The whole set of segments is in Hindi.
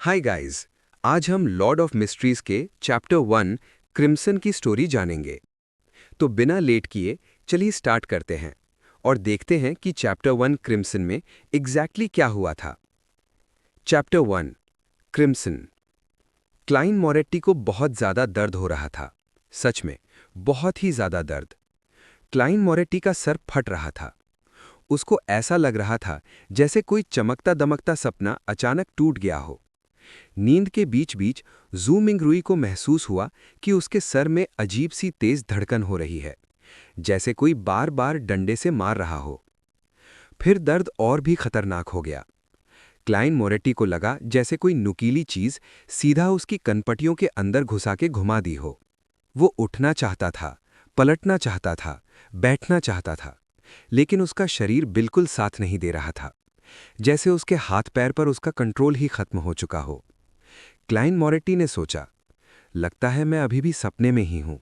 Hi guys. आज हम लॉर्ड ऑफ मिस्ट्रीज के चैप्टर 1 क्रिम्सन की स्टोरी जानेंगे। तो बिना लेट किए चलिए स्टार्ट करते हैं और देखते हैं कि चैप्टर 1 क्रिम्सन में एग्जैक्टली क्या हुआ था। Chapter 1 crimson. क्लाइन मोरेट्टी को बहुत ज़्यादा दर्द हो रहा था। सच में बहुत ही ज़्यादा दर्द। क्लाइन मोरेट्टी का सर फट रहा था। उसको ऐसा लग रहा था जैसे कोई चमकता दमकता सपना अचानक टूट गया हो। नींद के बीच बीच जू मिंगरुई को महसूस हुआ कि उसके सर में अजीब सी तेज धड़कन हो रही है, जैसे कोई बार बार डंडे से मार रहा हो। फिर दर्द और भी खतरनाक हो गया। क्लाइन मोरेट्टी को लगा जैसे कोई नुकीली चीज सीधा उसकी कनपटियों के अंदर घुसा के घुमा दी हो। वो उठना चाहता था, पलटना चाहता था, बैठना चाहता था, लेकिन उसका शरीर बिल्कुल साथ नहीं दे रहा था, जैसे उसके हाथ पैर पर उसका कंट्रोल ही खत्म हो चुका हो। क्लाइन मोरेट्टी ने सोचा, लगता है मैं अभी भी सपने में ही हूं।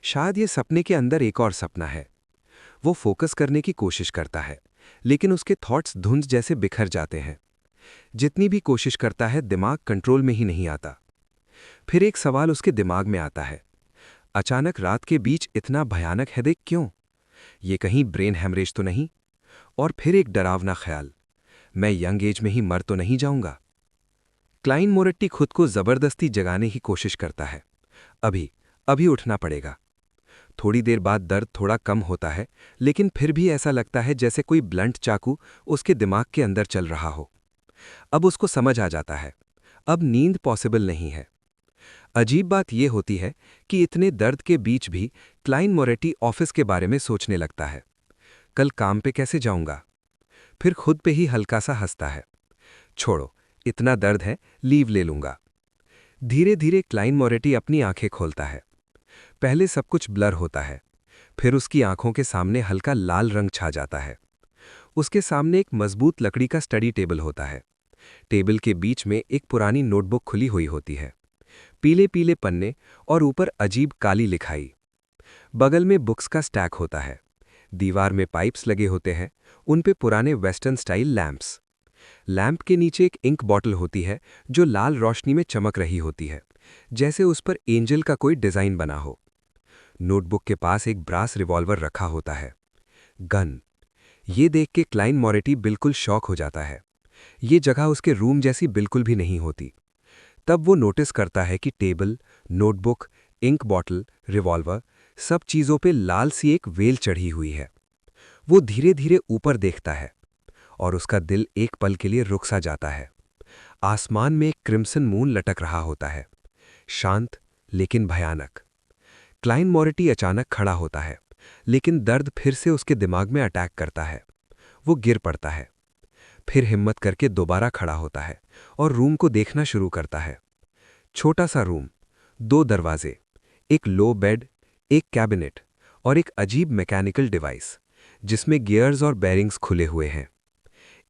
शायद ये सपने के अंदर एक और सपना है। वो फोकस करने की कोशिश करता है, लेकिन उसके थॉट्स धुंध जैसे बिखर जाते हैं। जितनी भी कोशिश करता है दिमाग कंट्रोल में ही नहीं आता। फिर एक सवाल उसके दिमाग में आता है, अचानक रात के बीच इतना भयानक हेडेक क्यों? ये कहीं ब्रेन हैमरेज तो नहीं? और फिर एक डरावना ख्याल, मैं यंग एज में ही मर तो नहीं जाऊंगा? क्लाइन मोरेट्टी खुद को जबरदस्ती जगाने की कोशिश करता है। अभी अभी उठना पड़ेगा। थोड़ी देर बाद दर्द थोड़ा कम होता है, लेकिन फिर भी ऐसा लगता है जैसे कोई ब्लंट चाकू उसके दिमाग के अंदर चल रहा हो। अब उसको समझ आ जाता है, अब नींद पॉसिबल नहीं है। अजीब बात यह होती है कि इतने दर्द के बीच भी क्लाइन मोरेट्टी ऑफिस के बारे में सोचने लगता है। कल काम पे कैसे जाऊंगा? फिर खुद पे ही हल्का सा हंसता है। छोड़ो, इतना दर्द है, लीव ले लूंगा। धीरे धीरे क्लाइन मोरेट्टी अपनी आंखें खोलता है। पहले सब कुछ ब्लर होता है, फिर उसकी आंखों के सामने हल्का लाल रंग छा जाता है। उसके सामने एक मजबूत लकड़ी का स्टडी टेबल होता है। टेबल के बीच में एक पुरानी नोटबुक खुली हुई होती है, पीले पीले पन्ने और ऊपर अजीब काली लिखाई। बगल में बुक्स का स्टैक होता है। दीवार में पाइप्स लगे होते हैं, उन पे पुराने वेस्टर्न स्टाइल लैंप्स। लैंप के नीचे एक इंक बॉटल होती है जो लाल रोशनी में चमक रही होती है, जैसे उस पर एंजल का कोई डिजाइन बना हो। नोटबुक के पास एक ब्रास रिवॉल्वर रखा होता है। गन। ये देख के क्लाइन मोरेट्टी बिल्कुल शॉक हो जाता है। ये जगह उसके रूम जैसी बिल्कुल भी नहीं होती। तब वो नोटिस करता है कि table, notebook, ink bottle, revolver, सब चीज़ों पे लाल सी एक वेल चढ़ी हुई है। वो धीरे धीरे ऊपर देखता है और उसका दिल एक पल के लिए रुक सा जाता है। आसमान में एक क्रिम्सन मून लटक रहा होता है, शांत लेकिन भयानक। क्लाइन मोरेट्टी अचानक खड़ा होता है, लेकिन दर्द फिर से उसके दिमाग में अटैक करता है। वो गिर पड़ता है, फिर हिम्मत करके दोबारा खड़ा होता है और रूम को देखना शुरू करता है। छोटा सा रूम, 2 दरवाजे, एक लो बेड, एक कैबिनेट और एक अजीब मैकेनिकल डिवाइस जिसमें गियर्स और बेरिंग्स खुले हुए हैं।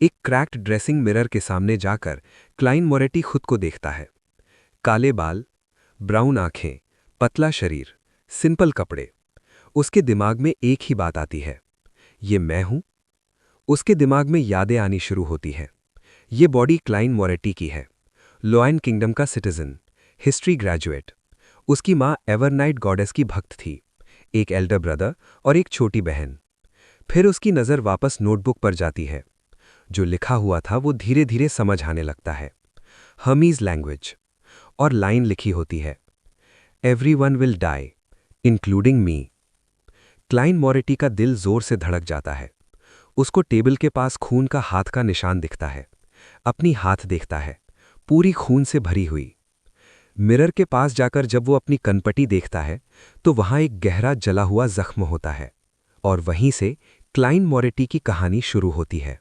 एक क्रैक्ड ड्रेसिंग मिरर के सामने जाकर क्लाइन मोरेट्टी खुद को देखता है। काले बाल, ब्राउन आंखें, पतला शरीर, सिंपल कपड़े। उसके दिमाग में एक ही बात आती है, ये मैं हूं? उसके दिमाग में यादें आनी शुरू होती हैं। ये बॉडी क्लाइन मोरेट्टी की है, लोआइन किंगडम का सिटीजन, हिस्ट्री ग्रेजुएट। उसकी माँ एवरनाइट गॉडेस की भक्त थी, एक एल्डर ब्रदर और एक छोटी बहन। फिर उसकी नज़र वापस नोटबुक पर जाती है। जो लिखा हुआ था वो धीरे धीरे समझ आने लगता है, हर्मीज लैंग्वेज। और लाइन लिखी होती है, everyone will die including me. Klein Moretti का दिल जोर से धड़क जाता है। उसको टेबल के पास खून का हाथ का निशान दिखता है। अपनी हाथ देखता है, पूरी खून से भरी हुई। मिरर के पास जाकर जब वो अपनी कनपटी देखता है तो वहां एक गहरा जला हुआ जख्म होता है। और वहीं से क्लाइन मोरेट्टी की कहानी शुरू होती है।